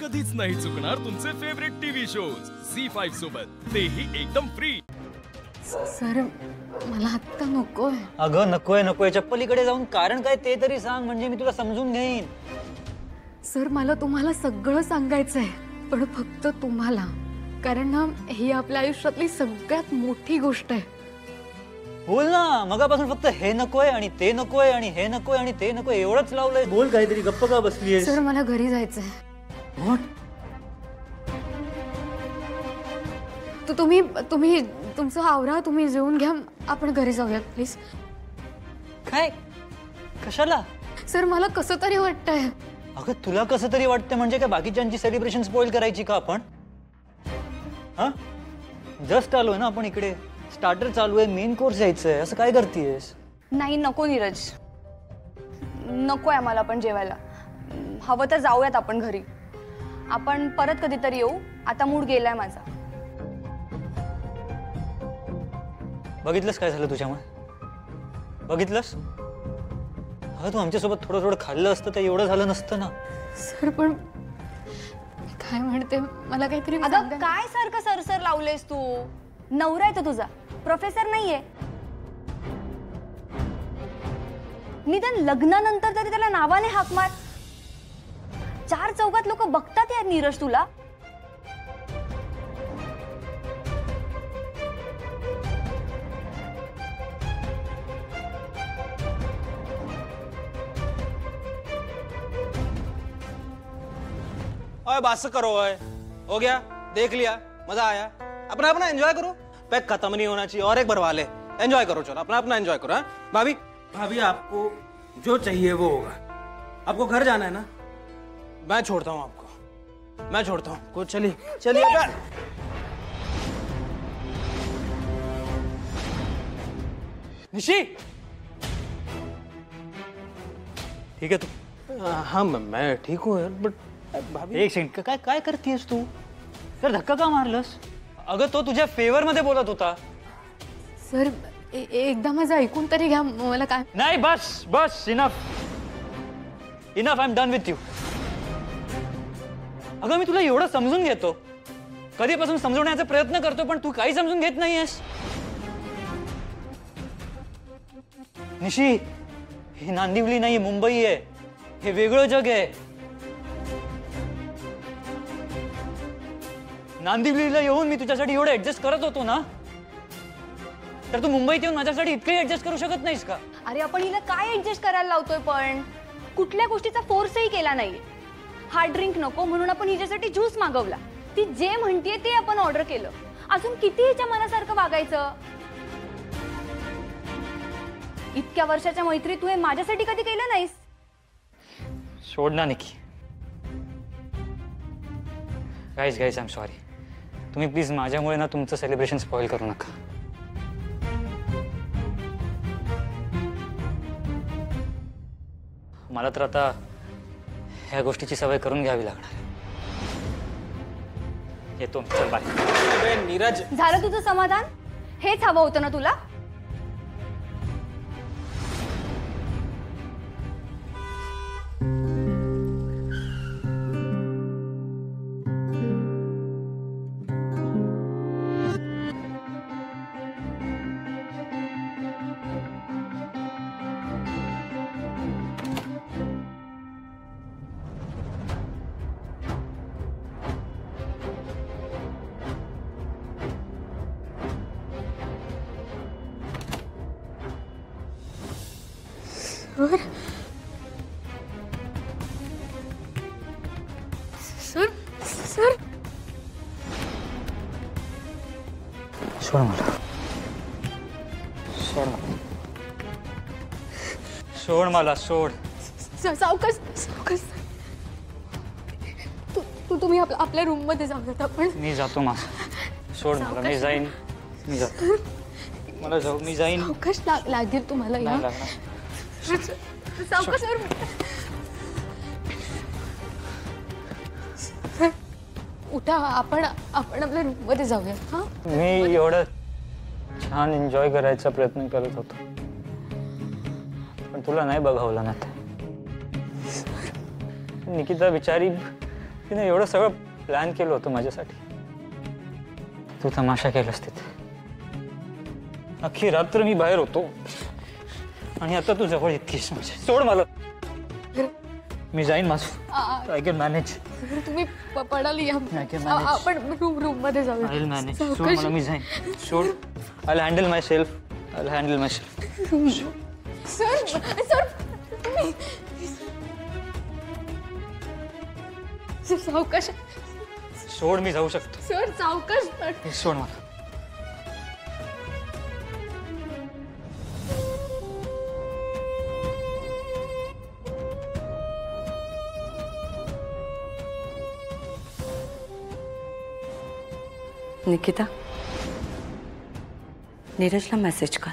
कधीच नाही चुकणार तुमचे फेवरेट टीव्ही शोज झी5 सोबत, तेही एकदम फ्री। सर मला आता नकोय। अगं नकोय नकोय, पलीकडे जाऊन कारण काय ते तरी सांग, म्हणजे मी तुला समजून घेईन। सर मला तुम्हाला सगळं सांगायचंय, पण फक्त तुम्हाला, कारण ना ही आपल्या आयुष्यातली सगळ्यात मोठी गोष्ट आहे। बोल ना, मगापासून फक्त हे नकोय आणि ते नकोय आणि हे नकोय आणि ते नकोय एवढंच लावलंय। बोल काहीतरी, गप्प का बसलीयस? सर मला घरी जायचंय। तुम्ही तुमचं आवरा, तुम्ही जेवून घ्या, आपण घरी जाऊया प्लीज। काय? कशाला? सर मला कसं तरी वाटतंय। अगं तुला कसं तरी वाटतं म्हणजे काय बाकीच्यांची सेलिब्रेशन स्पॉइल करायची का आपण? हा, जस्ट आलोय ना आपण इकडे, स्टार्टर चालू आहे, मेन कोर्स यायचंय, असं काय करतेयस? नाही नको नीरज, नकोय आम्हाला पण जेवायला। हवं तर जाऊयात आपण घरी, आपण परत कधीतरी येऊ, आता मूड गेलाय माझा। बघितलंस काय झालं तुझ्यामुळे? बघितलंस? अगं तू आमच्यासोबत थोडं थोडं खाल्लं असतं तर एवढं झालं नसतं ना। सर पण काय म्हणते, मला काहीतरी अगं काय सारखं सरसर लावलेस तू? नवरा आहे तो तुझा, प्रोफेसर नाहीये। निदान लग्नानंतर तरी त्याला नावाने हाक मार। चार चौकात लोक बघतात यार नीरज तुला। ओए बस करो, ओए हो गया, देख लिया, मजा आया, अपना अपना एंजॉय करो। पैक खत्म नहीं होना चाहिए, और एक भरवा ले। एंजॉय करो, चलो अपना अपना एंजॉय करो। हाँ भाभी, भाभी आपको जो चाहिए वो होगा। आपको घर जाना है ना? मैं छोड़ता हूँ आपको, मैं छोड़ता हूँ कुछ। चलिए चलिए। निशी, ठीक है तू? हाँ मैं ठीक हूँ यार, बट भाभी एक सेकंड, काय काय करतेयस तू? तर धक्का का मारलंस? अगं तो तुझ्या फेवर मध्ये बोलत होता। सर एकदा माझं ऐकून तरी घ्या, मला काय नाही, बस बस, enough enough, I am done with you. अगं मी तुला एवढं समजून घेतो, कधीपासून समजवण्याचा प्रयत्न करतो, पण तू काही समजून घेत नाहीयेस। निशी, ही नांदिवली नाही, मुंबई आहे, हे वेगळं जग आहे। नांदिवलीला येऊन मी तुझ्यासाठी एवढं ऍडजस्ट करत होतो ना, तर तू मुंबईत येऊन माझ्यासाठी इतकं ऍडजस्ट करू शकत नाहीस का? अरे आपण हिला काय ऍडजस्ट करायला लावतोय, पण कुठल्या गोष्टीचा फोर्सही केला नाहीये। हार्ड ड्रिंक नको म्हणून आपण हिच्यासाठी ज्यूस मागवला, ती जे म्हणतीये ते आपण ऑर्डर केलं। अजून किती हिच्या मनासारखं वागायचं? इतक्या वर्षाच्या मैत्री तू हे माझ्यासाठी कधी केलं नाहीस? सोड ना Nikki. Guys guys, I am sorry, तुम्ही प्लीज माझ्यामुळे ना तुमचं सेलिब्रेशन स्पॉइल करू नका। मला तर आता ह्या गोष्टीची सवय करून घ्यावी लागणार। येतो, चल बाय। नीरज, झालं तुझं समाधान? हेच हवं होतं ना तुला? सर सर सोड मला, सोड मला, सोड मला, सोड। सावकाश सावकाश, तुम्ही आपल्या रूम मध्ये जाऊयात आपण। मी जातो माझं, सोड मला, मी जाईन, मी जातो, मला जाऊ, मी जाईन। सावकाश लागेल तुम्हाला या। सावकाश उठा, आपण आपल्या रूम मध्ये जाऊया। हा, मी एवढं छान एन्जॉय करायचा प्रयत्न करत होतो, पण तुला नाही बघावलं ना। निकिता बिचारी तिने एवढं सगळं प्लॅन केलं होतं माझ्यासाठी. तू तमाशा केलास तिथे. अख्खी रात्र मी बाहेर होतो आणि आता तू जवळ इतकीस म्हणजे. सोड मला, मी जाईन माझं. I can manage. तुम्ही पडाल या. I can manage. आपण रूम मध्ये जाऊया. I will manage. सोड मला, मी जाईन. सोड. I will handle my self. I will handle my self. Sir sir तुम्ही सर सावकाश. सोड, मी जाऊ शकतो. सर सावकाश. सोड मला. निकिता, नीरजला मेसेज कर.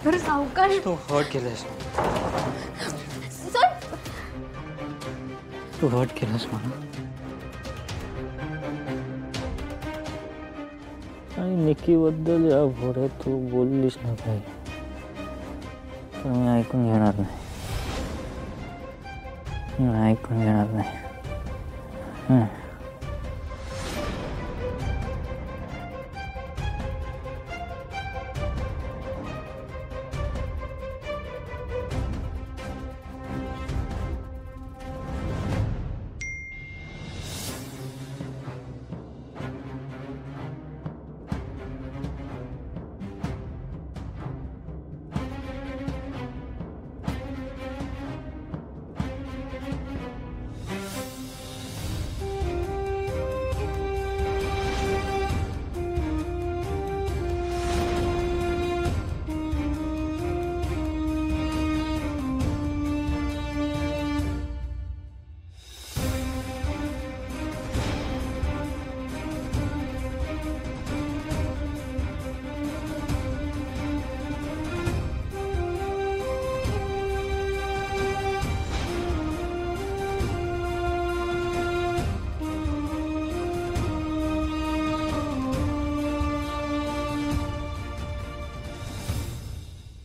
सर सावकाश. तू हर्ट केलंस. सर तू हर्ट केलंस मला. आणि निकीबद्दल या पुढे तू बोललीस ना काही, तर मी ऐकून घेणार नाही. मी ऐकून घेणार नाही.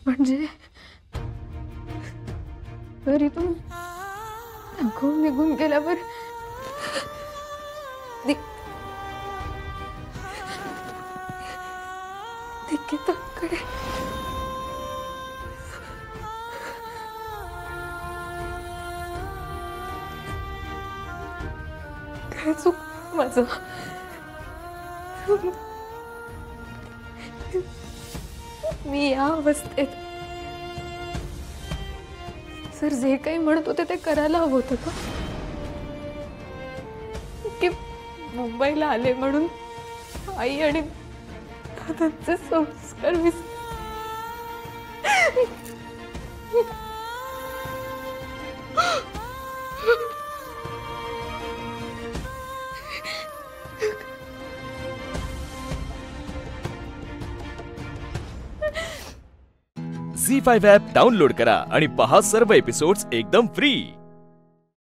म्हणजे घरीतून निघून गेल्यावर निकिताकडे काय चूक माझं. मी या अवस्थेत सर जे काही म्हणत होते ते करायला हवं होतं का? की मुंबईला आले म्हणून आई आणि दादांचे संस्कार झी5 ॲप डाउनलोड करा आणि पहा सर्व एपिसोड्स एकदम फ्री.